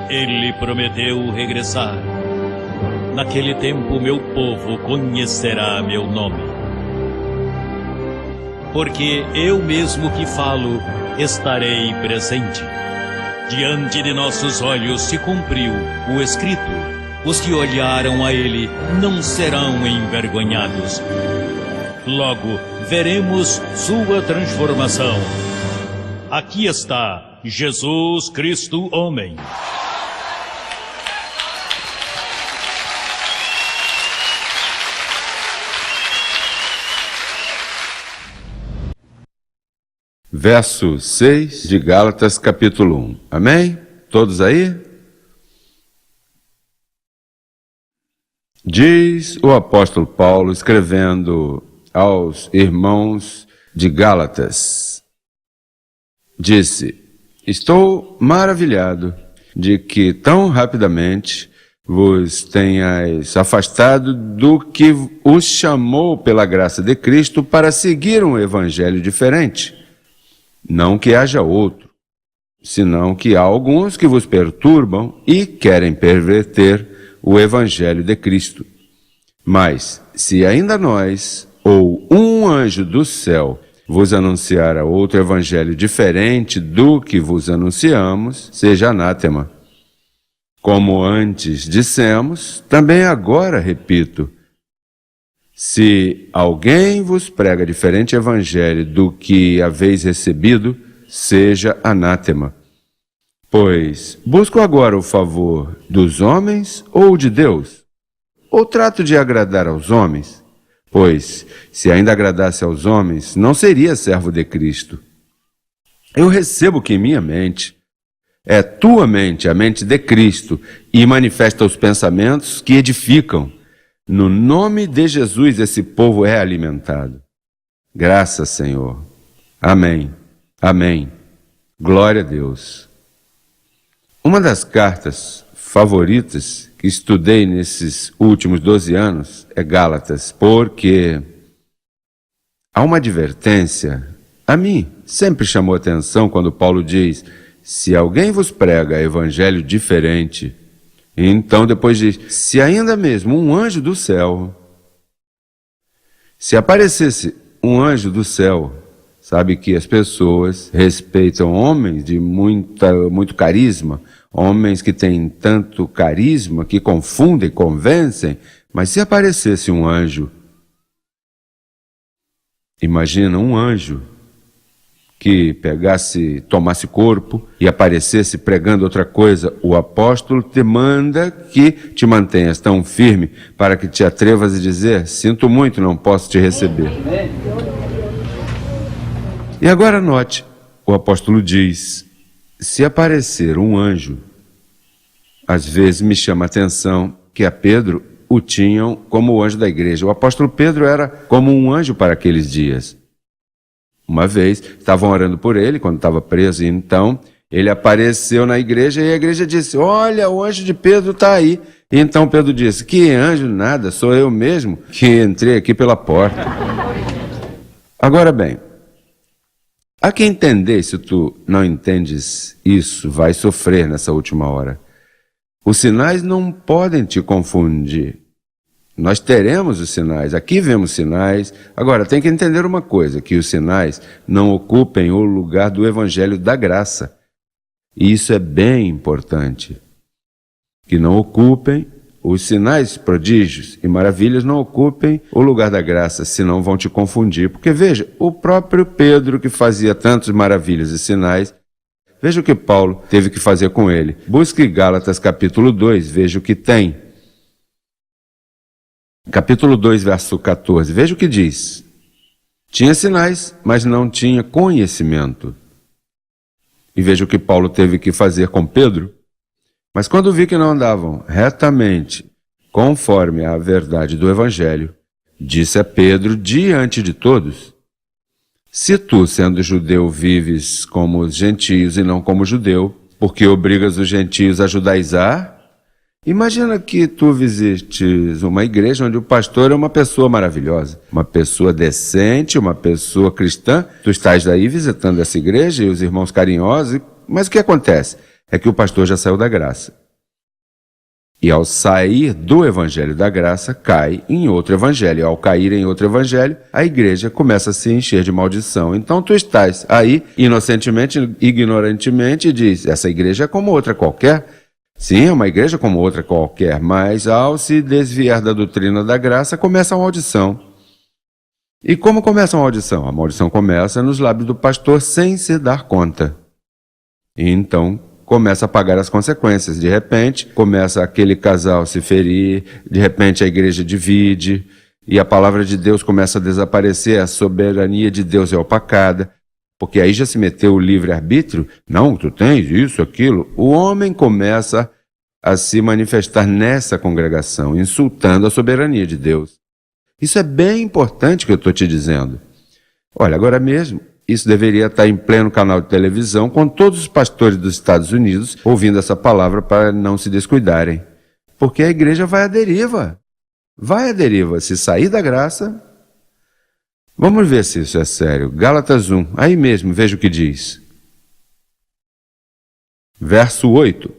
Ele prometeu regressar. Naquele tempo meu povo conhecerá meu nome. Porque eu mesmo que falo, estarei presente. Diante de nossos olhos se cumpriu o escrito. Os que olharam a ele não serão envergonhados. Logo veremos sua transformação. Aqui está Jesus Cristo homem. Verso 6 de Gálatas, capítulo 1. Amém? Todos aí? Diz o apóstolo Paulo, escrevendo aos irmãos de Gálatas, disse: estou maravilhado de que tão rapidamente vos tenhais afastado do que os chamou pela graça de Cristo para seguir um evangelho diferente. Não que haja outro, senão que há alguns que vos perturbam e querem perverter o evangelho de Cristo. Mas, se ainda nós, ou um anjo do céu, vos anunciar outro evangelho diferente do que vos anunciamos, seja anátema. Como antes dissemos, também agora repito: se alguém vos prega diferente evangelho do que haveis recebido, seja anátema. Pois busco agora o favor dos homens ou de Deus? Ou trato de agradar aos homens? Pois, se ainda agradasse aos homens, não seria servo de Cristo. Eu recebo que em minha mente é tua mente, a mente de Cristo, e manifesta os pensamentos que edificam. No nome de Jesus, esse povo é alimentado. Graças, Senhor. Amém. Amém. Glória a Deus. Uma das cartas favoritas que estudei nesses últimos 12 anos é Gálatas, porque há uma advertência. A mim sempre chamou atenção quando Paulo diz: se alguém vos prega evangelho diferente. Então depois diz: se ainda mesmo um anjo do céu, se aparecesse um anjo do céu, sabe que as pessoas respeitam homens de muito carisma, homens que têm tanto carisma que confundem, convencem, mas se aparecesse um anjo, imagina um anjo que tomasse corpo e aparecesse pregando outra coisa, o apóstolo te manda que te mantenhas tão firme para que te atrevas a dizer: sinto muito, não posso te receber. E agora note, o apóstolo diz: se aparecer um anjo, às vezes me chama a atenção que a Pedro o tinham como o anjo da igreja. O apóstolo Pedro era como um anjo para aqueles dias. Uma vez, estavam orando por ele, quando estava preso, e então ele apareceu na igreja e a igreja disse: olha, o anjo de Pedro está aí. E então Pedro disse: que anjo nada, sou eu mesmo que entrei aqui pela porta. Agora bem, há que entender, se tu não entendes isso, vai sofrer nessa última hora. Os sinais não podem te confundir. Nós teremos os sinais, aqui vemos sinais. Agora, tem que entender uma coisa, que os sinais não ocupem o lugar do evangelho da graça. E isso é bem importante. Que não ocupem, os sinais, prodígios e maravilhas não ocupem o lugar da graça, senão vão te confundir. Porque veja, o próprio Pedro que fazia tantas maravilhas e sinais, veja o que Paulo teve que fazer com ele. Busque Gálatas capítulo 2, veja o que tem. Capítulo 2, verso 14, veja o que diz. Tinha sinais, mas não tinha conhecimento. E veja o que Paulo teve que fazer com Pedro. Mas quando vi que não andavam retamente, conforme a verdade do Evangelho, disse a Pedro diante de todos: se tu, sendo judeu, vives como os gentios e não como judeu, porque obrigas os gentios a judaizar? Imagina que tu visites uma igreja onde o pastor é uma pessoa maravilhosa, uma pessoa decente, uma pessoa cristã. Tu estás aí visitando essa igreja e os irmãos carinhosos, mas o que acontece? é que o pastor já saiu da graça. E ao sair do evangelho da graça, cai em outro evangelho. E ao cair em outro evangelho, a igreja começa a se encher de maldição. Então tu estás aí, inocentemente, ignorantemente, e diz, essa igreja é como outra qualquer. Sim, é uma igreja como outra qualquer, mas ao se desviar da doutrina da graça, começa a maldição. E como começa a maldição? A maldição começa nos lábios do pastor sem se dar conta. E então começa a pagar as consequências. De repente, começa aquele casal se ferir, de repente a igreja divide, e a palavra de Deus começa a desaparecer, a soberania de Deus é opacada, porque aí já se meteu o livre-arbítrio. Não, tu tens isso, aquilo. O homem começa a se manifestar nessa congregação, insultando a soberania de Deus. Isso é bem importante que eu estou te dizendo. Olha, agora mesmo, isso deveria estar em pleno canal de televisão, com todos os pastores dos Estados Unidos ouvindo essa palavra para não se descuidarem. Porque a igreja vai à deriva. Vai à deriva. Se sair da graça... Vamos ver se isso é sério. Gálatas 1, aí mesmo, veja o que diz. Verso 8.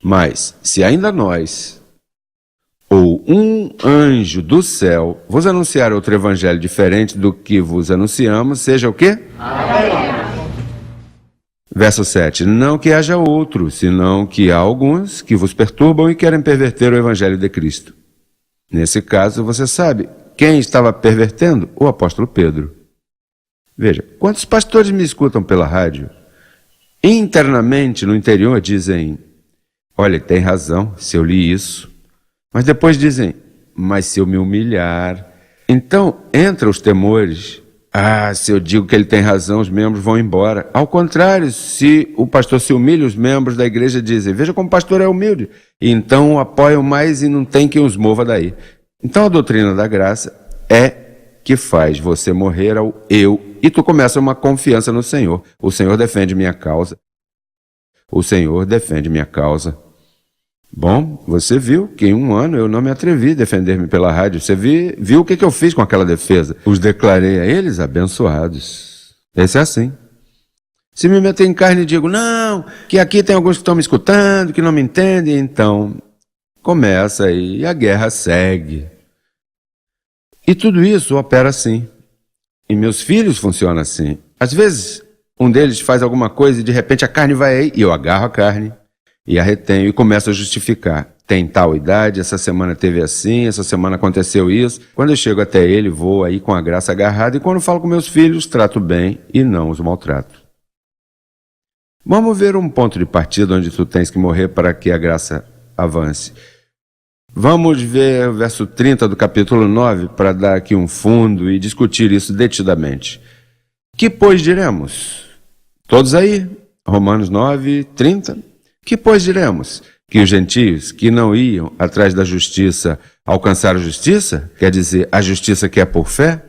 Mas, se ainda nós, ou um anjo do céu, vos anunciar outro evangelho diferente do que vos anunciamos, seja o quê? Amém. Verso 7. Não que haja outro, senão que há alguns que vos perturbam e querem perverter o evangelho de Cristo. Nesse caso, você sabe... Quem estava pervertendo? O apóstolo Pedro. Veja, quantos pastores me escutam pela rádio? Internamente, no interior, dizem, olha, tem razão, se eu li isso. Mas depois dizem, mas se eu me humilhar... Então, entra os temores. Se eu digo que ele tem razão, os membros vão embora. Ao contrário, se o pastor se humilha, os membros da igreja dizem, veja como o pastor é humilde. E então apoiam mais e não tem quem os mova daí. Então a doutrina da graça é que faz você morrer ao eu e tu começa uma confiança no Senhor. O Senhor defende minha causa. O Senhor defende minha causa. Bom, você viu que em um ano eu não me atrevi a defender-me pela rádio. Você viu o que eu fiz com aquela defesa? Os declarei a eles abençoados. Esse é assim. Se me meter em carne e digo, não, que aqui tem alguns que estão me escutando, que não me entendem, então... Começa e a guerra segue. E tudo isso opera assim. E meus filhos funcionam assim. Às vezes, um deles faz alguma coisa e de repente a carne vai aí, e eu agarro a carne e a retenho e começo a justificar. Tem tal idade, essa semana teve assim, essa semana aconteceu isso. Quando eu chego até ele, vou aí com a graça agarrada e quando falo com meus filhos, trato bem e não os maltrato. Vamos ver um ponto de partida onde tu tens que morrer para que a graça avance. Vamos ver o verso 30 do capítulo 9 para dar aqui um fundo e discutir isso detidamente. Que pois diremos? Todos aí? Romanos 9, 30. Que pois diremos? Que os gentios que não iam atrás da justiça alcançaram justiça? Quer dizer, a justiça que é por fé?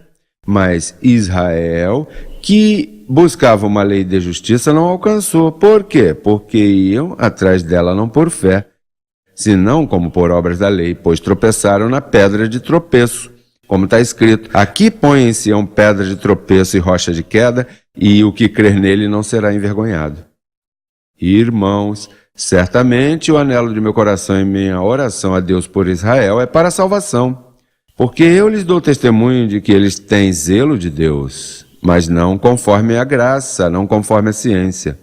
Mas Israel, que buscava uma lei de justiça, não alcançou. Por quê? Porque iam atrás dela não por fé, senão como por obras da lei, pois tropeçaram na pedra de tropeço, como está escrito, aqui põe em Sião pedra de tropeço e rocha de queda, e o que crer nele não será envergonhado. Irmãos, certamente o anelo de meu coração e minha oração a Deus por Israel é para a salvação, porque eu lhes dou testemunho de que eles têm zelo de Deus, mas não conforme a graça, não conforme a ciência.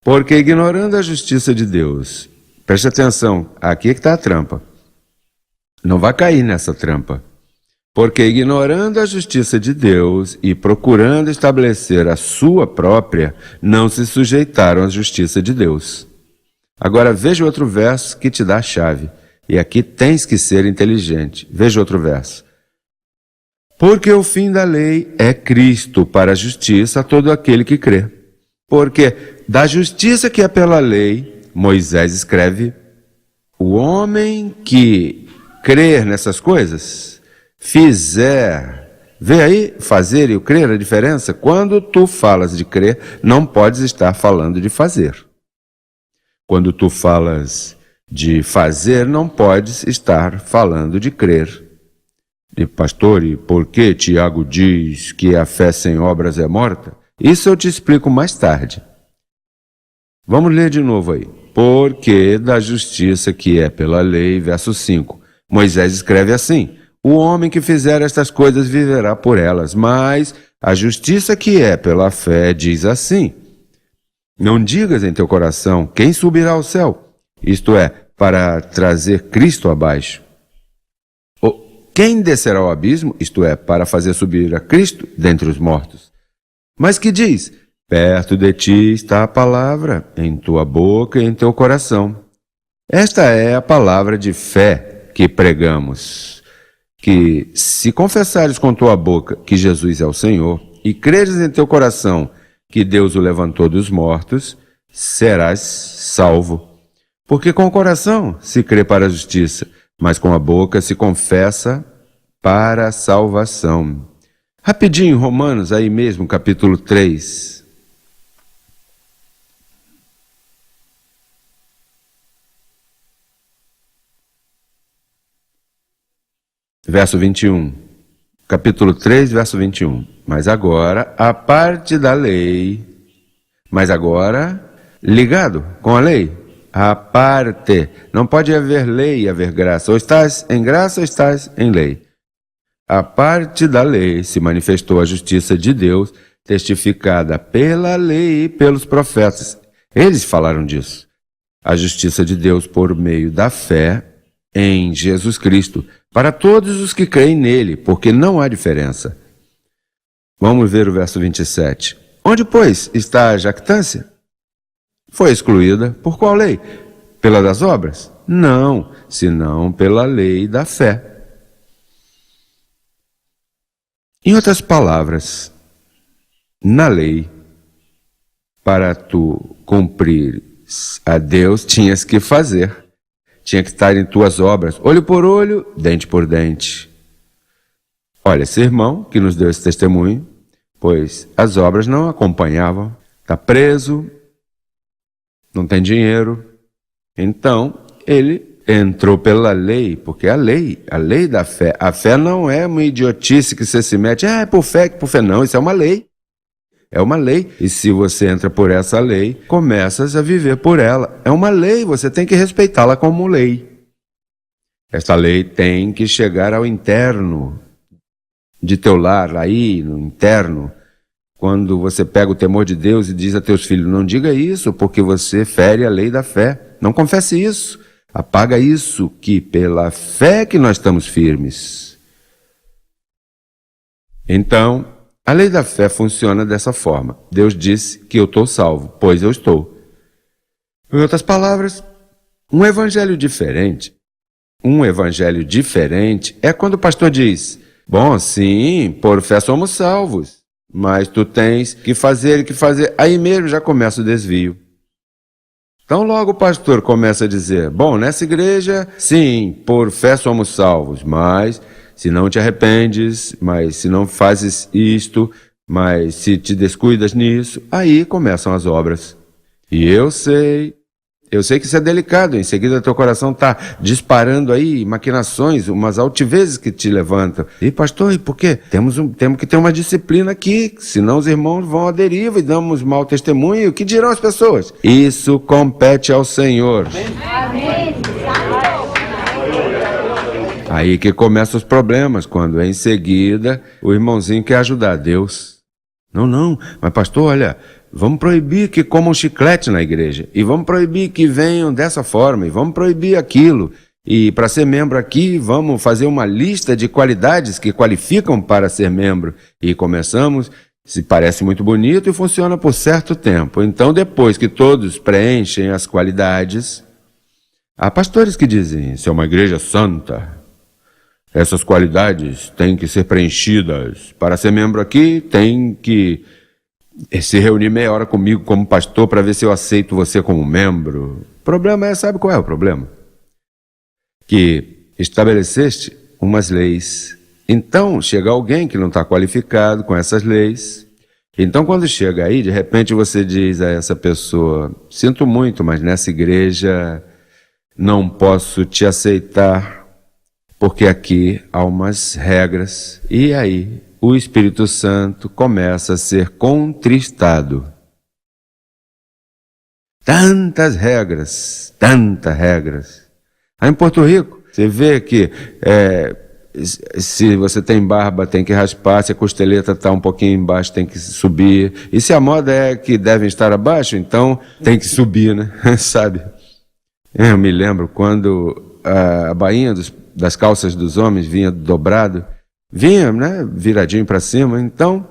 Porque ignorando a justiça de Deus... Preste atenção, aqui é que está a trampa. Não vai cair nessa trampa. Porque ignorando a justiça de Deus e procurando estabelecer a sua própria, não se sujeitaram à justiça de Deus. Agora veja outro verso que te dá a chave. E aqui tens que ser inteligente. Veja outro verso. Porque o fim da lei é Cristo para a justiça a todo aquele que crê. Porque da justiça que é pela lei... Moisés escreve, o homem que crer nessas coisas, vê aí, fazer e o crer a diferença? Quando tu falas de crer, não podes estar falando de fazer. Quando tu falas de fazer, não podes estar falando de crer. E pastor, e por que Tiago diz que a fé sem obras é morta? Isso eu te explico mais tarde. Vamos ler de novo aí. Porque da justiça que é pela lei, verso 5. Moisés escreve assim: o homem que fizer estas coisas viverá por elas, mas a justiça que é pela fé diz assim: não digas em teu coração, quem subirá ao céu? Isto é, para trazer Cristo abaixo. Ou quem descerá ao abismo? Isto é, para fazer subir a Cristo dentre os mortos. Mas que diz? Perto de ti está a palavra, em tua boca e em teu coração. Esta é a palavra de fé que pregamos, que se confessares com tua boca que Jesus é o Senhor, e creres em teu coração que Deus o levantou dos mortos, serás salvo. Porque com o coração se crê para a justiça, mas com a boca se confessa para a salvação. Rapidinho, Romanos, aí mesmo, capítulo 3. Verso 21. Capítulo 3, verso 21. Mas agora, a parte da lei, mas agora, ligado com a lei, a parte, não pode haver lei e haver graça, ou estás em graça ou estás em lei. A parte da lei se manifestou a justiça de Deus, testificada pela lei e pelos profetas. Eles falaram disso. A justiça de Deus por meio da fé em Jesus Cristo, para todos os que creem nele, porque não há diferença. Vamos ver o verso 27. Onde, pois, está a jactância? Foi excluída por qual lei? Pela das obras? Não, senão pela lei da fé. Em outras palavras, na lei, para tu cumprir a Deus, tinhas que fazer. Tinha que estar em tuas obras, olho por olho, dente por dente. Olha, esse irmão que nos deu esse testemunho, pois as obras não acompanhavam, está preso, não tem dinheiro. Então, ele entrou pela lei, porque a lei da fé. A fé não é uma idiotice que você se mete, é por fé, não, isso é uma lei. É uma lei, e se você entra por essa lei, começas a viver por ela. É uma lei, você tem que respeitá-la como lei. Essa lei tem que chegar ao interno de teu lar, aí no interno. Quando você pega o temor de Deus e diz a teus filhos, não diga isso, porque você fere a lei da fé. Não confesse isso, apaga isso, que pela fé que nós estamos firmes. Então, a lei da fé funciona dessa forma. Deus disse que eu estou salvo, pois eu estou. Em outras palavras, um evangelho diferente é quando o pastor diz, bom, sim, por fé somos salvos, mas tu tens que fazer, aí mesmo já começa o desvio. Então logo o pastor começa a dizer, bom, nessa igreja, sim, por fé somos salvos, mas se não te arrependes, mas se não fazes isto, mas se te descuidas nisso, aí começam as obras. E eu sei que isso é delicado, em seguida teu coração está disparando aí maquinações, umas altivezes que te levantam. E pastor, e por quê? Temos que ter uma disciplina aqui, senão os irmãos vão à deriva e damos mau testemunho. O que dirão as pessoas? Isso compete ao Senhor. Amém. Aí que começam os problemas, quando em seguida o irmãozinho quer ajudar Deus. Não, mas pastor, olha, vamos proibir que comam chiclete na igreja, e vamos proibir que venham dessa forma, e vamos proibir aquilo, e para ser membro aqui, vamos fazer uma lista de qualidades que qualificam para ser membro. E começamos, se parece muito bonito e funciona por certo tempo. Então, depois que todos preenchem as qualidades, há pastores que dizem, isso é uma igreja santa. Essas qualidades têm que ser preenchidas. Para ser membro aqui, tem que se reunir meia hora comigo como pastor para ver se eu aceito você como membro. O problema é, sabe qual é o problema? Que estabeleceste umas leis. Então, chega alguém que não está qualificado com essas leis. Então, quando chega aí, de repente você diz a essa pessoa, sinto muito, mas nessa igreja não posso te aceitar, porque aqui há umas regras, e aí o Espírito Santo começa a ser contristado. Tantas regras, tantas regras. Aí em Porto Rico, você vê que se você tem barba, tem que raspar, se a costeleta está um pouquinho embaixo, tem que subir. E se a moda é que devem estar abaixo, então tem que subir, né? Sabe? Eu me lembro quando a bainha das calças dos homens vinha dobrado, vinha, né, viradinho para cima. Então,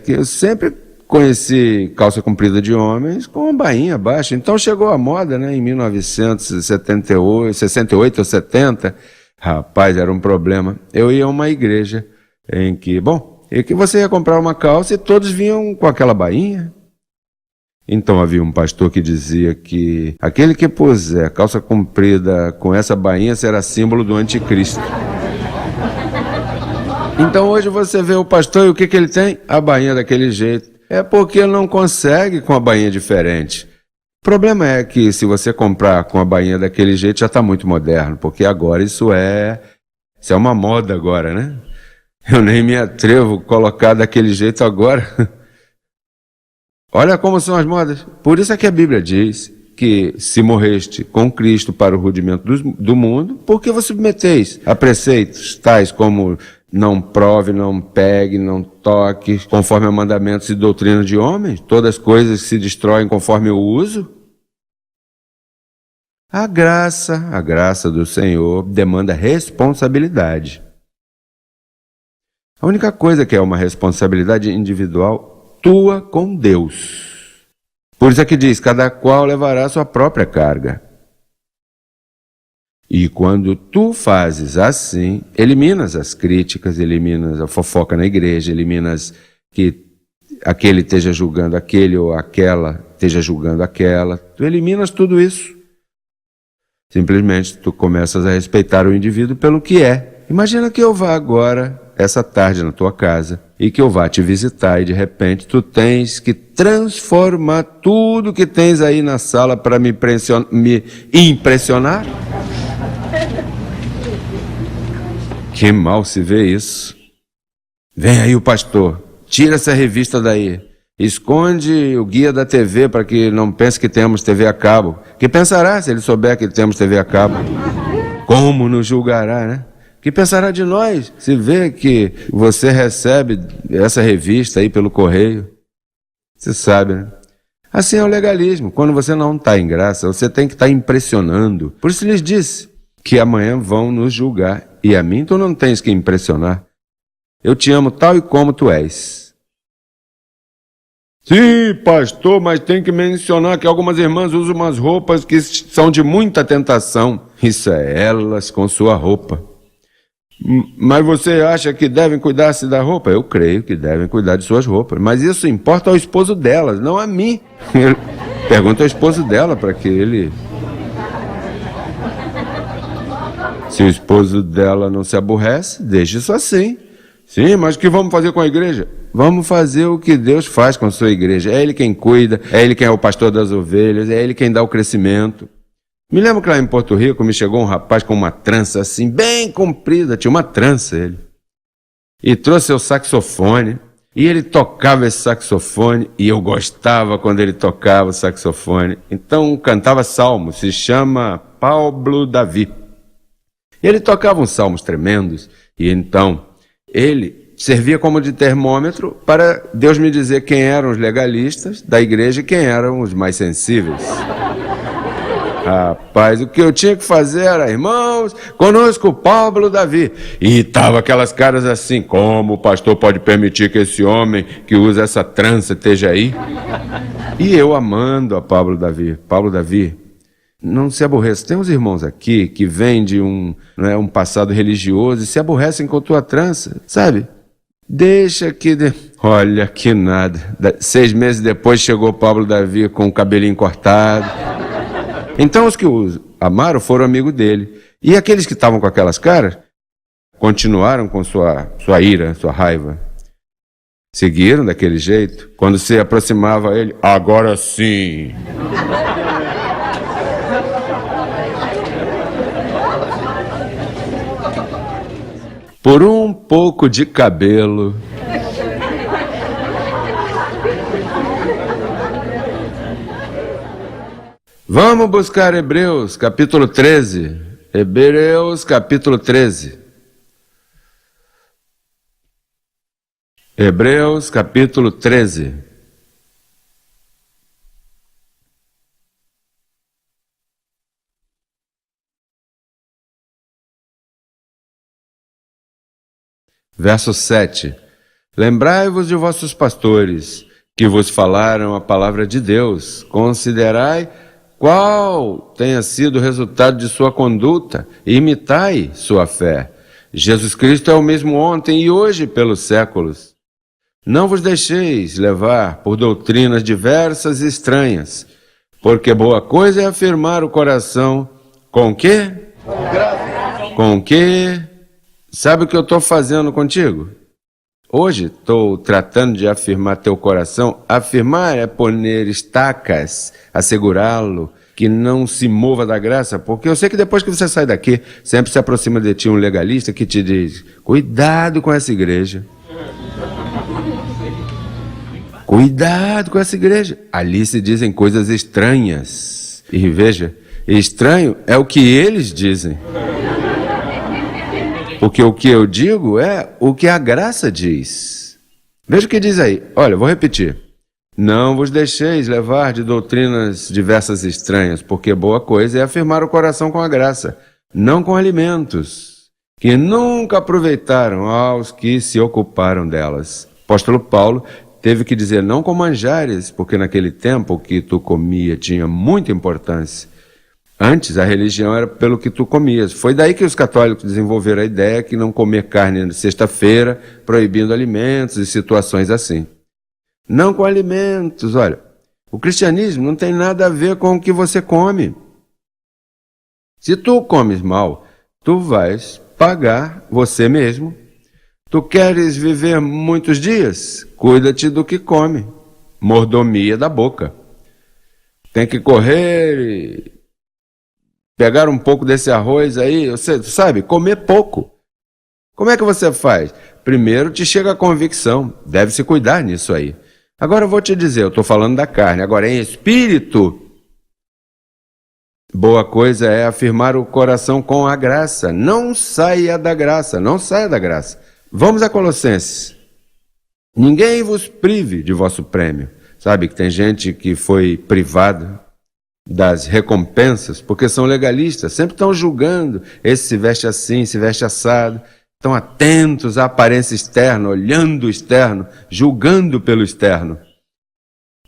que eu sempre conheci calça comprida de homens com bainha baixa. Então chegou a moda, né, em 1978, 68 ou 70. Rapaz, era um problema. Eu ia a uma igreja em que você ia comprar uma calça e todos vinham com aquela bainha. Então havia um pastor que dizia que aquele que puser calça comprida com essa bainha será símbolo do anticristo. Então hoje você vê o pastor e o que ele tem? A bainha daquele jeito. É porque ele não consegue com a bainha diferente. O problema é que se você comprar com a bainha daquele jeito já está muito moderno, porque agora isso é uma moda agora, né? Eu nem me atrevo a colocar daquele jeito agora. Olha como são as modas. Por isso é que a Bíblia diz que se morreste com Cristo para o rudimento do mundo, por que vos submeteis a preceitos tais como não prove, não pegue, não toque, conforme a mandamentos e doutrina de homens? Todas as coisas se destroem conforme o uso? A graça do Senhor demanda responsabilidade. A única coisa que é uma responsabilidade individual, tua com Deus. Por isso é que diz, cada qual levará a sua própria carga. E quando tu fazes assim, eliminas as críticas, eliminas a fofoca na igreja, eliminas que aquele esteja julgando aquele ou aquela esteja julgando aquela. Tu eliminas tudo isso. Simplesmente tu começas a respeitar o indivíduo pelo que é. Imagina que eu vá agora, essa tarde, na tua casa, e que eu vá te visitar e de repente tu tens que transformar tudo que tens aí na sala para me impressionar. Que mal se vê isso. Vem aí o pastor, tira essa revista daí, esconde o guia da TV para que não pense que temos TV a cabo. Que pensará se ele souber que temos TV a cabo? Como nos julgará, né? Que pensará de nós se vê que você recebe essa revista aí pelo correio? Você sabe, né? Assim é o legalismo. Quando você não está em graça, você tem que estar impressionando. Por isso lhes disse que amanhã vão nos julgar. E a mim tu não tens que impressionar. Eu te amo tal e como tu és. Sim, pastor, mas tem que mencionar que algumas irmãs usam umas roupas que são de muita tentação. Isso é elas com sua roupa. Mas você acha que devem cuidar-se da roupa? Eu creio que devem cuidar de suas roupas. Mas isso importa ao esposo delas, não a mim. Pergunta ao esposo dela para que ele... Se o esposo dela não se aborrece, deixe isso assim. Sim, mas o que vamos fazer com a igreja? Vamos fazer o que Deus faz com a sua igreja. É Ele quem cuida, é Ele quem é o pastor das ovelhas, é Ele quem dá o crescimento. Me lembro que lá em Porto Rico me chegou um rapaz com uma trança assim, bem comprida, tinha uma trança ele. E trouxe o saxofone, e ele tocava esse saxofone, e eu gostava quando ele tocava o saxofone. Então cantava salmos, se chama Pablo Davi. Ele tocava uns salmos tremendos, e então ele servia como de termômetro para Deus me dizer quem eram os legalistas da igreja e quem eram os mais sensíveis. Rapaz, o que eu tinha que fazer era, irmãos, conosco Pablo Davi. E tava aquelas caras assim, como o pastor pode permitir que esse homem que usa essa trança esteja aí? E eu amando a Pablo Davi. Pablo Davi, não se aborreça. Tem uns irmãos aqui que vêm de um passado religioso e se aborrecem com tua trança, sabe? Deixa que... Olha que nada. 6 meses depois chegou Pablo Davi com o cabelinho cortado. Então os que o amaram foram amigos dele. E aqueles que estavam com aquelas caras continuaram com sua ira, sua raiva. Seguiram daquele jeito. Quando se aproximava a ele, agora sim. Por um pouco de cabelo, Vamos buscar Hebreus, capítulo 13. Hebreus, capítulo 13. Hebreus, capítulo 13. Verso 7. Lembrai-vos de vossos pastores, que vos falaram a palavra de Deus. Considerai qual tenha sido o resultado de sua conduta e imitai sua fé. Jesus Cristo é o mesmo ontem e hoje pelos séculos. Não vos deixeis levar por doutrinas diversas e estranhas, porque boa coisa é afirmar o coração com o quê? Com o quê? Sabe o que eu estou fazendo contigo? Hoje estou tratando de afirmar teu coração. Afirmar é poner estacas, assegurá-lo, que não se mova da graça, porque eu sei que depois que você sai daqui, sempre se aproxima de ti um legalista que te diz: cuidado com essa igreja. Cuidado com essa igreja. Ali se dizem coisas estranhas. E veja, estranho é o que eles dizem. Porque o que eu digo é o que a graça diz. Veja o que diz aí. Olha, eu vou repetir. Não vos deixeis levar de doutrinas diversas e estranhas, porque boa coisa é afirmar o coração com a graça, não com alimentos, que nunca aproveitaram aos que se ocuparam delas. Apóstolo Paulo teve que dizer não com manjares, porque naquele tempo o que tu comia tinha muita importância. Antes, a religião era pelo que tu comias. Foi daí que os católicos desenvolveram a ideia que não comer carne na sexta-feira, proibindo alimentos e situações assim. Não com alimentos, olha. O cristianismo não tem nada a ver com o que você come. Se tu comes mal, tu vais pagar você mesmo. Tu queres viver muitos dias? Cuida-te do que come. Mordomia da boca. Tem que correr e pegar um pouco desse arroz aí, você sabe, comer pouco. Como é que você faz? Primeiro te chega a convicção, deve-se cuidar nisso aí. Agora eu vou te dizer, eu estou falando da carne, agora em espírito, boa coisa é afirmar o coração com a graça. Não saia da graça, não saia da graça. Vamos a Colossenses. Ninguém vos prive de vosso prêmio. Sabe que tem gente que foi privada das recompensas, porque são legalistas, sempre estão julgando, esse se veste assim, se veste assado, estão atentos à aparência externa, olhando o externo, julgando pelo externo.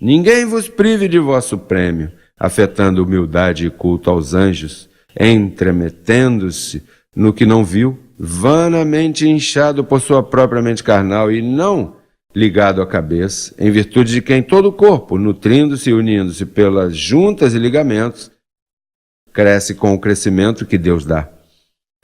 Ninguém vos prive de vosso prêmio, afetando humildade e culto aos anjos, entremetendo-se no que não viu, vanamente inchado por sua própria mente carnal e não ligado à cabeça, em virtude de quem todo o corpo, nutrindo-se e unindo-se pelas juntas e ligamentos, cresce com o crescimento que Deus dá.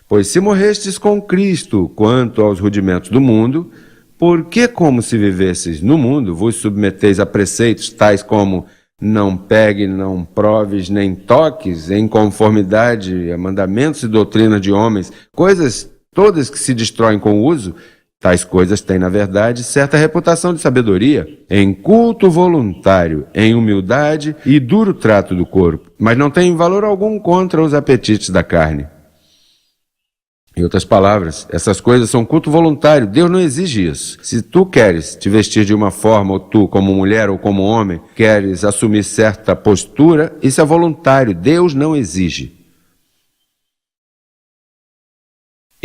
Pois se morrestes com Cristo quanto aos rudimentos do mundo, por que, como se vivesseis no mundo, vos submeteis a preceitos tais como não pegue, não proves, nem toques, em conformidade a mandamentos e doutrinas de homens, coisas todas que se destroem com o uso? Tais coisas têm, na verdade, certa reputação de sabedoria, em culto voluntário, em humildade e duro trato do corpo, mas não têm valor algum contra os apetites da carne. Em outras palavras, essas coisas são culto voluntário, Deus não exige isso. Se tu queres te vestir de uma forma, ou tu, como mulher ou como homem, queres assumir certa postura, isso é voluntário, Deus não exige.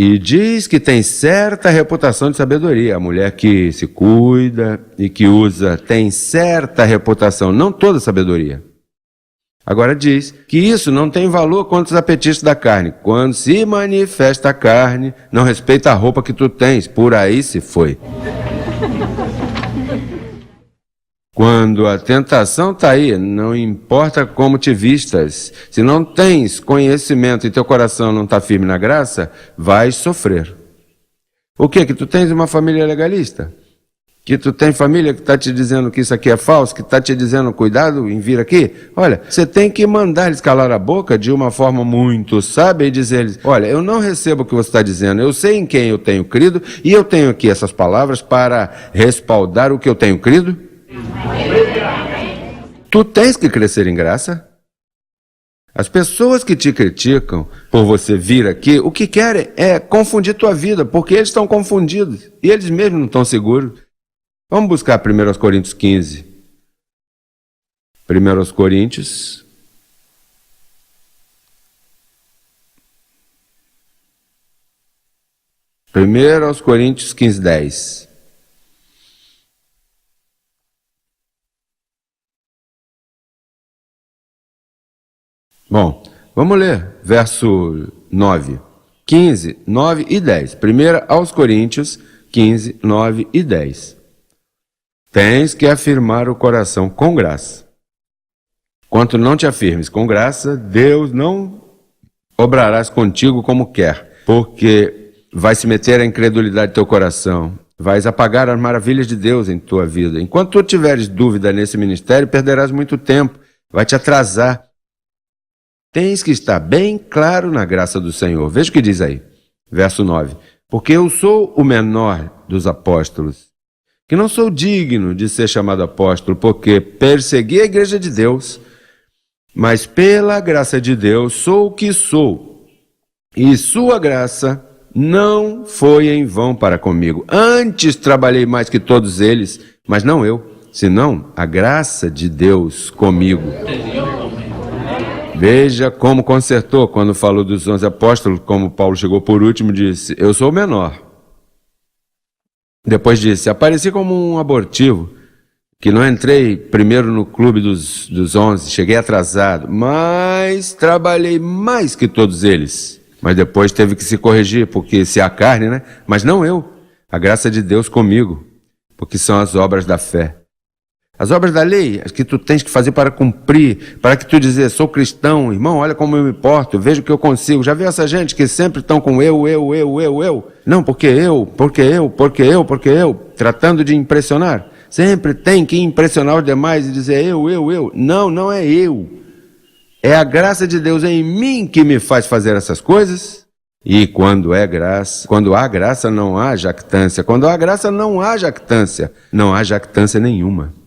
E diz que tem certa reputação de sabedoria. A mulher que se cuida e que usa tem certa reputação, não toda sabedoria. Agora diz que isso não tem valor contra os apetites da carne. Quando se manifesta a carne, não respeita a roupa que tu tens, por aí se foi. Quando a tentação está aí, não importa como te vistas, se não tens conhecimento e teu coração não está firme na graça, vais sofrer. O que? Que tu tens uma família legalista? Que tu tem família que está te dizendo que isso aqui é falso, que está te dizendo cuidado em vir aqui? Olha, você tem que mandar eles calar a boca de uma forma muito sábia e dizer-lhes: olha, eu não recebo o que você está dizendo, eu sei em quem eu tenho crido e eu tenho aqui essas palavras para respaldar o que eu tenho crido. Tu tens que crescer em graça. As pessoas que te criticam por você vir aqui, o que querem é confundir tua vida, porque eles estão confundidos e eles mesmos não estão seguros. Vamos buscar 1 Coríntios 15. 1 Coríntios. Aos Coríntios 15, 10. Bom, vamos ler verso 9. 15, 9 e 10. 1 aos Coríntios 15, 9 e 10. Tens que afirmar o coração com graça. Quanto não te afirmes com graça, Deus não obrarás contigo como quer, porque vai se meter a incredulidade do teu coração, vais apagar as maravilhas de Deus em tua vida. Enquanto tu tiveres dúvida nesse ministério, perderás muito tempo, vai te atrasar. Tens que estar bem claro na graça do Senhor. Veja o que diz aí, verso 9. Porque eu sou o menor dos apóstolos, que não sou digno de ser chamado apóstolo, porque persegui a igreja de Deus, mas pela graça de Deus sou o que sou, e sua graça não foi em vão para comigo. Antes trabalhei mais que todos eles, mas não eu, senão a graça de Deus comigo. Veja como consertou quando falou dos 11 apóstolos, como Paulo chegou por último, disse, eu sou o menor. Depois disse, apareci como um abortivo, que não entrei primeiro no clube dos 11, cheguei atrasado, mas trabalhei mais que todos eles. Mas depois teve que se corrigir, porque se a carne, né? Mas não eu, a graça de Deus comigo, porque são as obras da fé. As obras da lei, as que tu tens que fazer para cumprir, para que tu dizer, sou cristão, irmão, olha como eu me porto, veja o que eu consigo. Já viu essa gente que sempre estão com eu? Não, porque eu, tratando de impressionar. Sempre tem que impressionar os demais e dizer eu. Não, não é eu. É a graça de Deus em mim que me faz fazer essas coisas. E quando há graça, não há jactância. Quando há graça, não há jactância. Não há jactância nenhuma.